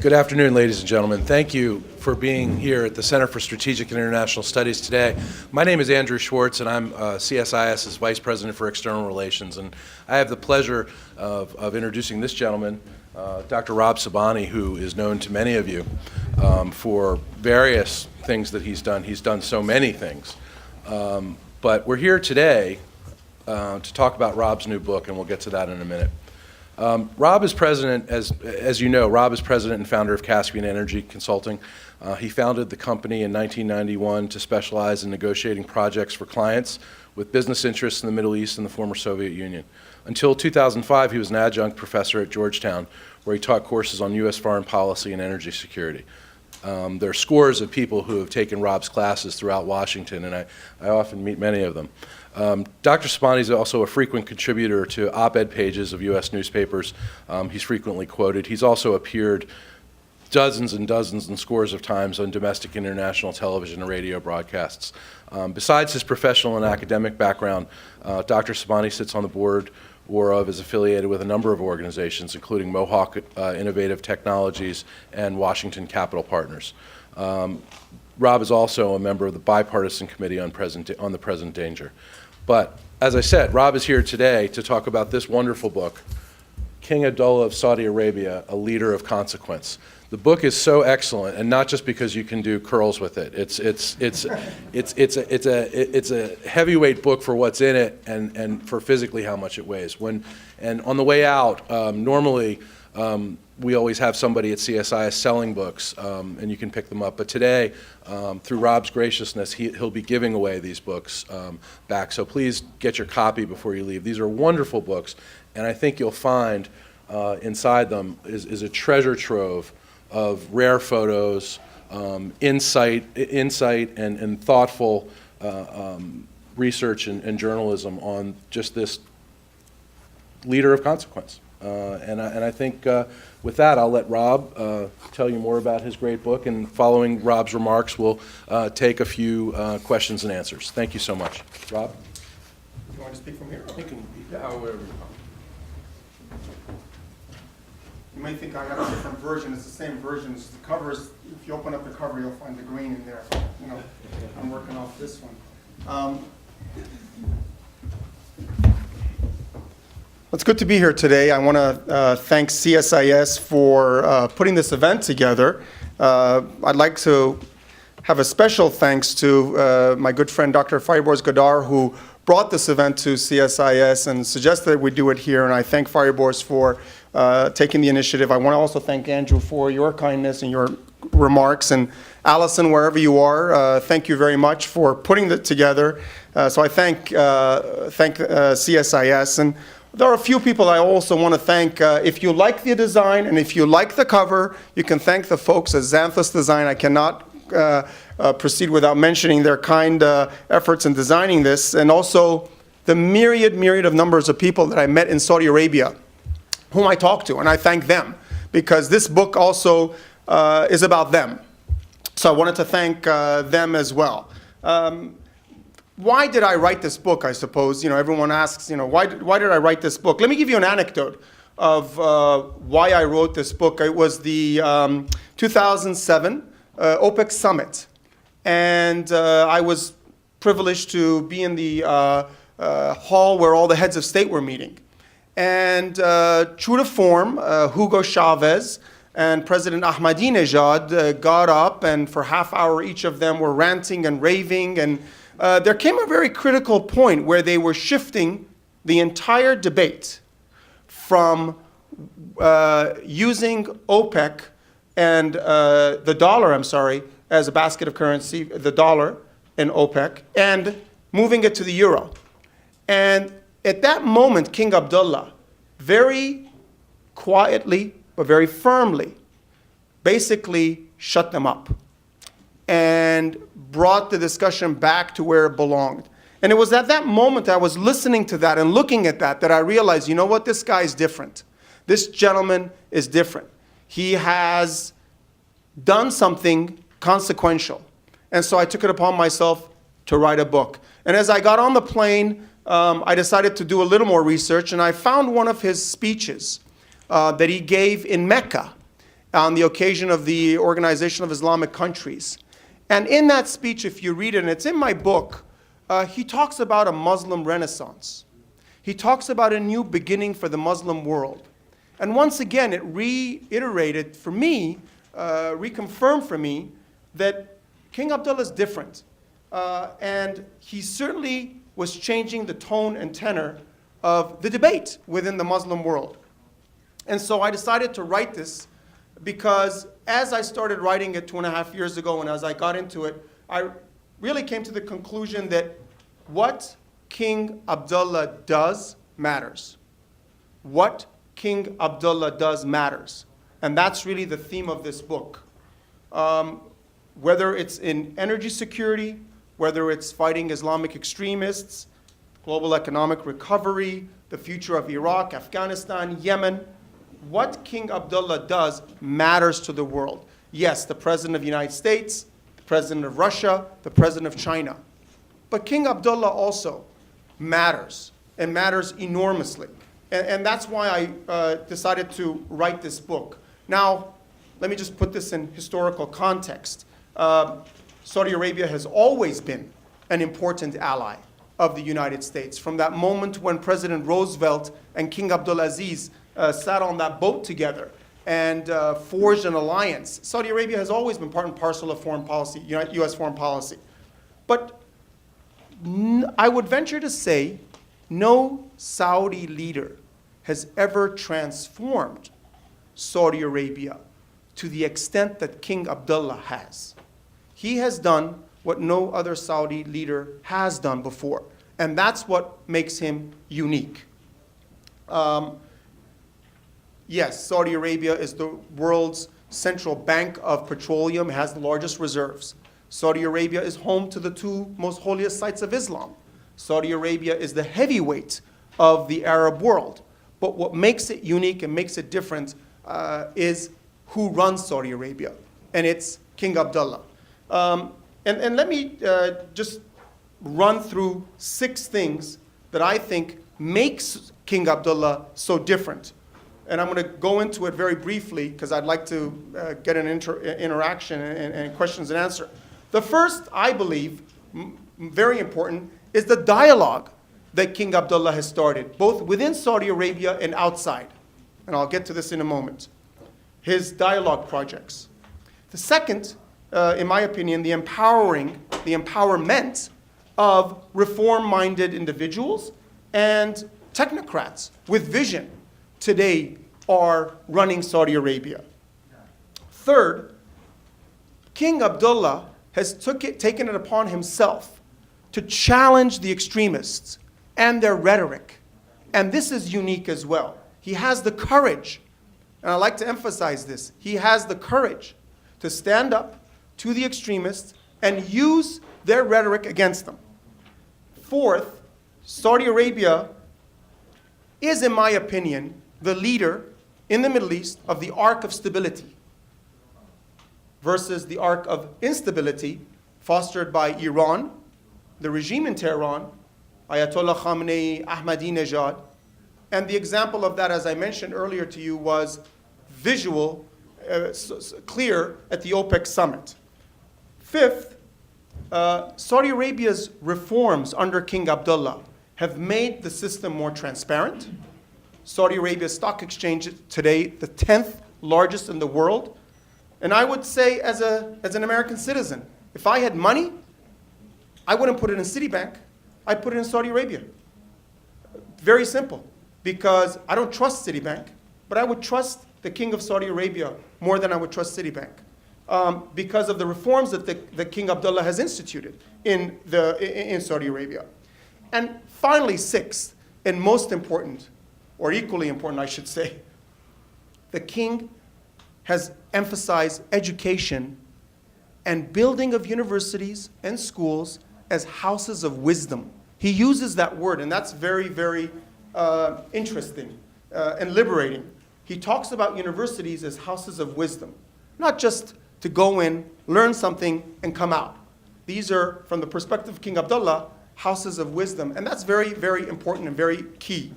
Good afternoon, ladies and gentlemen. Thank you for being here at the Center for Strategic and International Studies today. My name is Andrew Schwartz, and I'm CSIS's Vice President for External Relations. And I have the pleasure of introducing this gentleman, Dr. Rob Sobhani, who is known to many of you for various things that he's done. He's done so many things. But we're here today to talk about Rob's new book, and we'll get to that in a minute. Rob is president, as you know, Rob is president and founder of Caspian Energy Consulting. He founded the company in 1991 to specialize in negotiating projects for clients with business interests in the Middle East and the former Soviet Union. Until 2005, he was an adjunct professor at Georgetown, where he taught courses on U.S. foreign policy and energy security. There are scores of people who have taken Rob's classes throughout Washington, and I often meet many of them. Dr. Sobhani is also a frequent contributor to op-ed pages of U.S. newspapers. He's frequently quoted. He's also appeared dozens and dozens and scores of times on domestic and international television and radio broadcasts. Besides his professional and academic background, Dr. Sobhani sits on the board is affiliated with a number of organizations, including Mohawk Innovative Technologies and Washington Capital Partners. Rob is also a member of the bipartisan committee on the present danger. But as I said, Rob is here today to talk about this wonderful book, King Abdullah of Saudi Arabia, A Leader of Consequence. The book is so excellent, and not just because you can do curls with it. It's a heavyweight book for what's in it and for physically how much it weighs. And on the way out, normally we always have somebody at CSIS selling books, and you can pick them up. But today, through Rob's graciousness, he'll be giving away these books back. So please get your copy before you leave. These are wonderful books, and I think you'll find inside them is a treasure trove of rare photos, insight and thoughtful research and journalism on just this leader of consequence. And I think with that, I'll let Rob tell you more about his great book, and following Rob's remarks, we'll take a few questions and answers. Thank you so much. Rob? You want to speak from here? Wherever. You may think I have a different version. It's the same version. It's the covers. If you open up the cover, you'll find the green in there. You know, I'm working off this one. It's good to be here today. I want to thank CSIS for putting this event together. I'd like to have a special thanks to my good friend Dr. Fariborz Gadar, who brought this event to CSIS and suggested that we do it here, and I thank Fariborz for taking the initiative. I want to also thank Andrew for your kindness and your remarks, and Allison, wherever you are, thank you very much for putting it together. So I thank CSIS, and there are a few people I also want to thank. If you like the design and if you like the cover, you can thank the folks at Xanthus Design. I cannot proceed without mentioning their kind efforts in designing this, and also the myriad of numbers of people that I met in Saudi Arabia, whom I talked to, and I thank them, because this book also is about them. So I wanted to thank them as well. Why did I write this book, I suppose? You know, everyone asks, you know, why did I write this book? Let me give you an anecdote of why I wrote this book. It was the 2007 OPEC summit, and I was privileged to be in the hall where all the heads of state were meeting. And true to form, Hugo Chavez and President Ahmadinejad got up, and for half hour each of them were ranting and raving, and there came a very critical point where they were shifting the entire debate from using OPEC and the dollar, as a basket of currency, the dollar in OPEC, and moving it to the euro. And at that moment, King Abdullah, very quietly but very firmly, basically shut them up and brought the discussion back to where it belonged. And it was at that moment I was listening to that and looking at that I realized, you know what, this guy is different. This gentleman is different. He has done something consequential. And so I took it upon myself to write a book. And as I got on the plane, I decided to do a little more research, and I found one of his speeches that he gave in Mecca on the occasion of the Organization of Islamic Countries. And in that speech, if you read it, and it's in my book, he talks about a Muslim renaissance. He talks about a new beginning for the Muslim world. And once again, it reiterated for me, reconfirmed for me, that King Abdullah is different. And he certainly was changing the tone and tenor of the debate within the Muslim world. And so I decided to write this because as I started writing it 2.5 years ago and as I got into it, I really came to the conclusion that what King Abdullah does matters. What King Abdullah does matters. And that's really the theme of this book. Whether it's in energy security, whether it's fighting Islamic extremists, global economic recovery, the future of Iraq, Afghanistan, Yemen, what King Abdullah does matters to the world. Yes, the President of the United States, the President of Russia, the President of China. But King Abdullah also matters, and matters enormously. And that's why I decided to write this book. Now, let me just put this in historical context. Saudi Arabia has always been an important ally of the United States. From that moment when President Roosevelt and King Abdulaziz sat on that boat together and forged an alliance, Saudi Arabia has always been part and parcel of foreign policy, U.S. foreign policy. But I would venture to say no Saudi leader has ever transformed Saudi Arabia to the extent that King Abdullah has. He has done what no other Saudi leader has done before. And that's what makes him unique. Yes, Saudi Arabia is the world's central bank of petroleum, has the largest reserves. Saudi Arabia is home to the two most holiest sites of Islam. Saudi Arabia is the heavyweight of the Arab world. But what makes it unique and makes it different is who runs Saudi Arabia. And it's King Abdullah. And let me just run through 6 things that I think makes King Abdullah so different. And I'm going to go into it very briefly because I'd like to get an interaction and questions and answer. The first, I believe, very important, is the dialogue that King Abdullah has started, both within Saudi Arabia and outside. And I'll get to this in a moment. His dialogue projects. The second, in my opinion, the empowerment of reform-minded individuals and technocrats with vision today are running Saudi Arabia. Third, King Abdullah has taken it upon himself to challenge the extremists and their rhetoric. And this is unique as well. He has the courage, and I like to emphasize this, he has the courage to stand up to the extremists and use their rhetoric against them. Fourth, Saudi Arabia is, in my opinion, the leader in the Middle East of the arc of stability versus the arc of instability fostered by Iran, the regime in Tehran, Ayatollah Khamenei, Ahmadinejad. And the example of that, as I mentioned earlier to you, was visual, clear at the OPEC summit. Fifth, Saudi Arabia's reforms under King Abdullah have made the system more transparent. Saudi Arabia's stock exchange today, the 10th largest in the world. And I would say as an American citizen, if I had money, I wouldn't put it in Citibank, I'd put it in Saudi Arabia. Very simple, because I don't trust Citibank, but I would trust the King of Saudi Arabia more than I would trust Citibank. Because of the reforms that King Abdullah has instituted in Saudi Arabia. And finally, sixth, and most important, or equally important, I should say, the king has emphasized education and building of universities and schools as houses of wisdom. He uses that word, and that's very, very interesting and liberating. He talks about universities as houses of wisdom, not just to go in, learn something, and come out. These are, from the perspective of King Abdullah, houses of wisdom, and that's very, very important and very key.